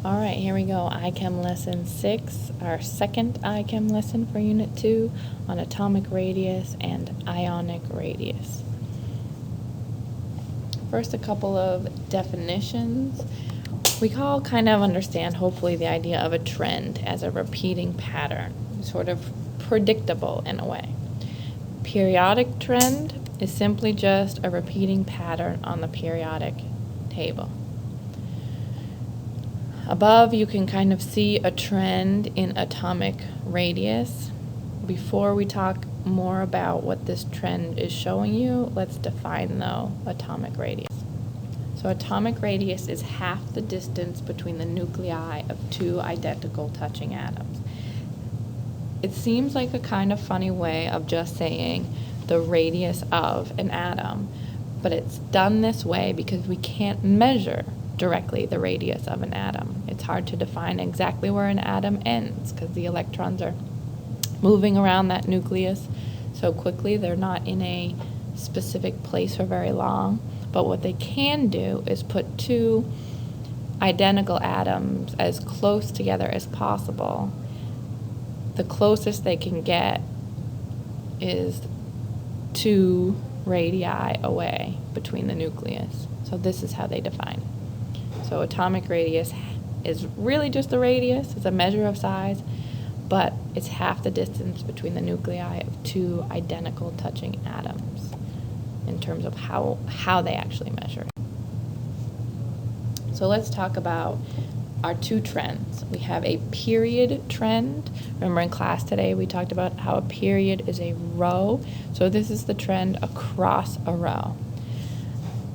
All right, here we go. iChem Lesson 6, our second iChem lesson for Unit 2 on atomic radius and ionic radius. First, a couple of definitions. We all kind of understand, hopefully, the idea of a trend as a repeating pattern, sort of predictable in a way. Periodic trend is simply just a repeating pattern on the periodic table. Above, you can kind of see a trend in atomic radius. Before we talk more about what this trend is showing you, let's define, though, atomic radius. So atomic radius is half the distance between the nuclei of two identical touching atoms. It seems like a kind of funny way of just saying the radius of an atom, but it's done this way because we can't measure directly the radius of an atom. It's hard to define exactly where an atom ends because the electrons are moving around that nucleus so quickly they're not in a specific place for very long. But what they can do is put two identical atoms as close together as possible. The closest they can get is 2 radii away between the nucleus. So this is how they define it. So atomic radius is really just the radius. It's a measure of size, but it's half the distance between the nuclei of 2 identical touching atoms in terms of how they actually measure it. So let's talk about our 2 trends. We have a period trend. Remember in class today we talked about how a period is a row. So this is the trend across a row.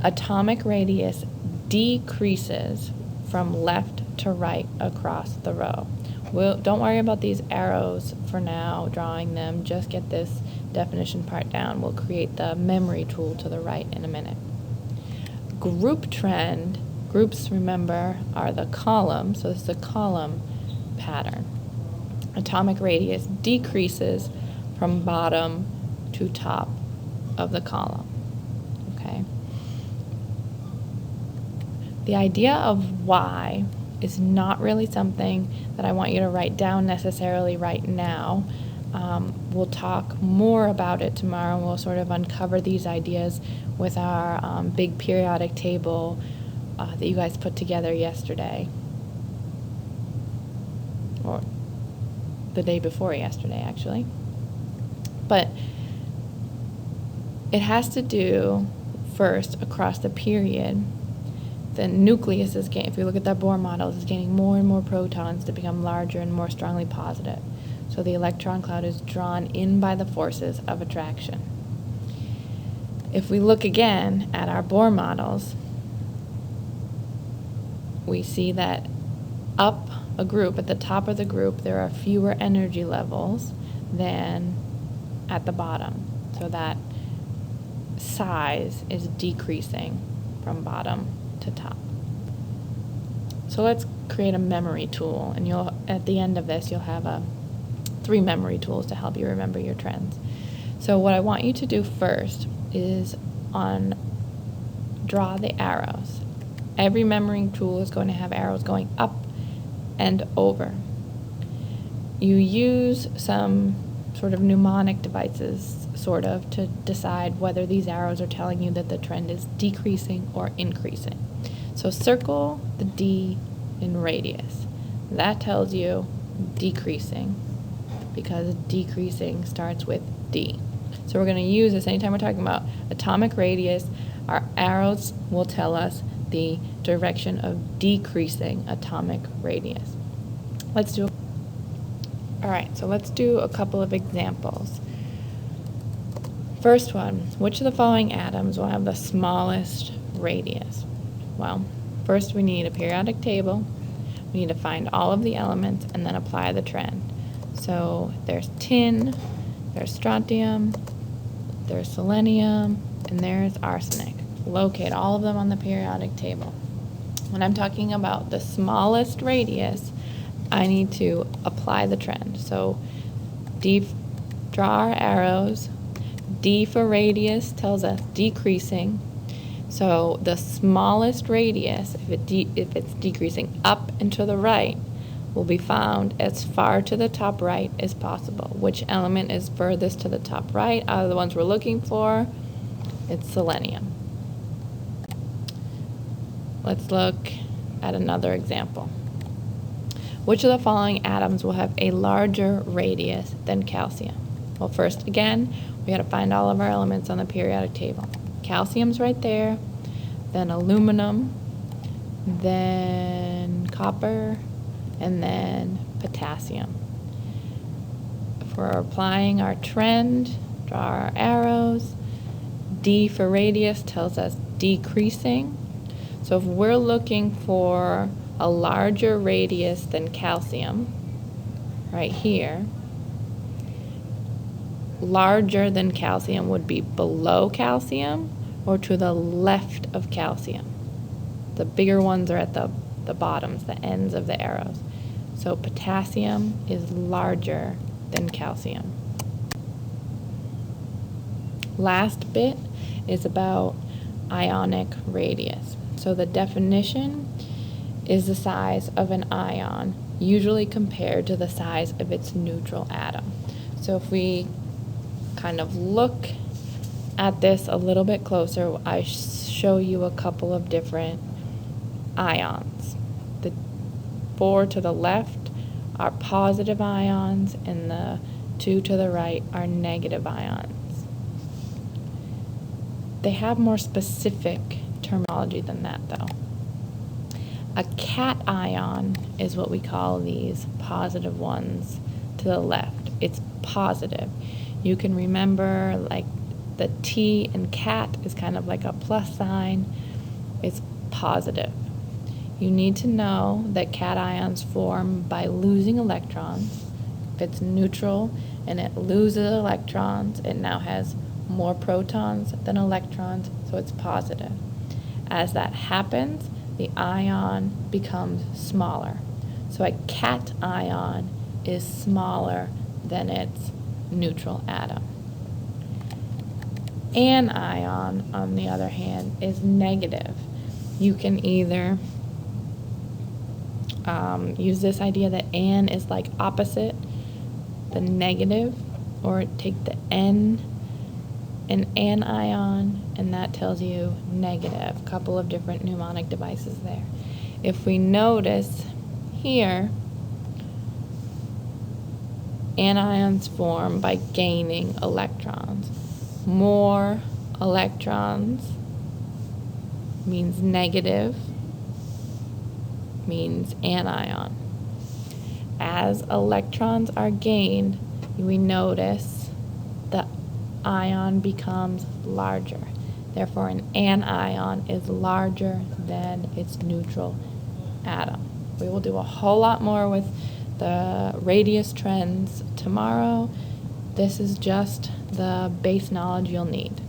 Atomic radius decreases from left to right across the row. Don't worry about these arrows for now, drawing them. Just get this definition part down. We'll create the memory tool to the right in a minute. Group trend, groups, remember, are the column, so this is a column pattern. Atomic radius decreases from bottom to top of the column. Okay. The idea of Y is not really something that I want you to write down necessarily right now. We'll talk more about it tomorrow, and we'll sort of uncover these ideas with our big periodic table that you guys put together yesterday, or the day before yesterday, actually. But it has to do, first, across the period. The nucleus is if you look at that Bohr model, is gaining more and more protons to become larger and more strongly positive. So the electron cloud is drawn in by the forces of attraction. If we look again at our Bohr models, we see that up a group, at the top of the group, there are fewer energy levels than at the bottom. So that size is decreasing from bottom to top. So let's create a memory tool, and at the end of this you'll have 3 memory tools to help you remember your trends. So what I want you to do first is draw the arrows. Every memory tool is going to have arrows going up and over. You use some sort of mnemonic devices to decide whether these arrows are telling you that the trend is decreasing or increasing. So circle the D in radius. That tells you decreasing, because decreasing starts with D. So we're going to use this anytime we're talking about atomic radius. Our arrows will tell us the direction of decreasing atomic radius. Alright, so let's do a couple of examples. First one, which of the following atoms will have the smallest radius? Well, first we need a periodic table. We need to find all of the elements and then apply the trend. So there's tin, there's strontium, there's selenium, and there's arsenic. Locate all of them on the periodic table. When I'm talking about the smallest radius, I need to apply the trend. So draw our arrows. D for radius tells us decreasing. So the smallest radius, if it's decreasing up and to the right, will be found as far to the top right as possible. Which element is furthest to the top right out of the ones we're looking for? It's selenium. Let's look at another example. Which of the following atoms will have a larger radius than calcium? Well, first, again, we got to find all of our elements on the periodic table. Calcium's right there, then aluminum, then copper, and then potassium. If we're applying our trend, draw our arrows. D for radius tells us decreasing. So if we're looking for a larger radius than calcium, right here, larger than calcium would be below calcium or to the left of calcium. The bigger ones are at the bottoms, the ends of the arrows. So potassium is larger than calcium. Last bit is about ionic radius. So the definition is the size of an ion, usually compared to the size of its neutral atom. So if we kind of look at this a little bit closer, I show you a couple of different ions. The 4 to the left are positive ions, and the 2 to the right are negative ions. They have more specific terminology than that, though. A cation is what we call these positive ones to the left. It's positive. You can remember like the T in cat is kind of like a plus sign. It's positive. You need to know that cations form by losing electrons. If it's neutral and it loses electrons, it now has more protons than electrons, so it's positive. As that happens, the ion becomes smaller. So a cation is smaller than its neutral atom. An ion, on the other hand, is negative. You can either use this idea that an is like opposite the negative, or take the N in anion, and that tells you negative. A couple of different mnemonic devices there. If we notice here, anions form by gaining electrons. More electrons means negative, means anion. As electrons are gained, we notice the ion becomes larger. Therefore, an anion is larger than its neutral atom. We will do a whole lot more with the radius trends tomorrow. This is just the base knowledge you'll need.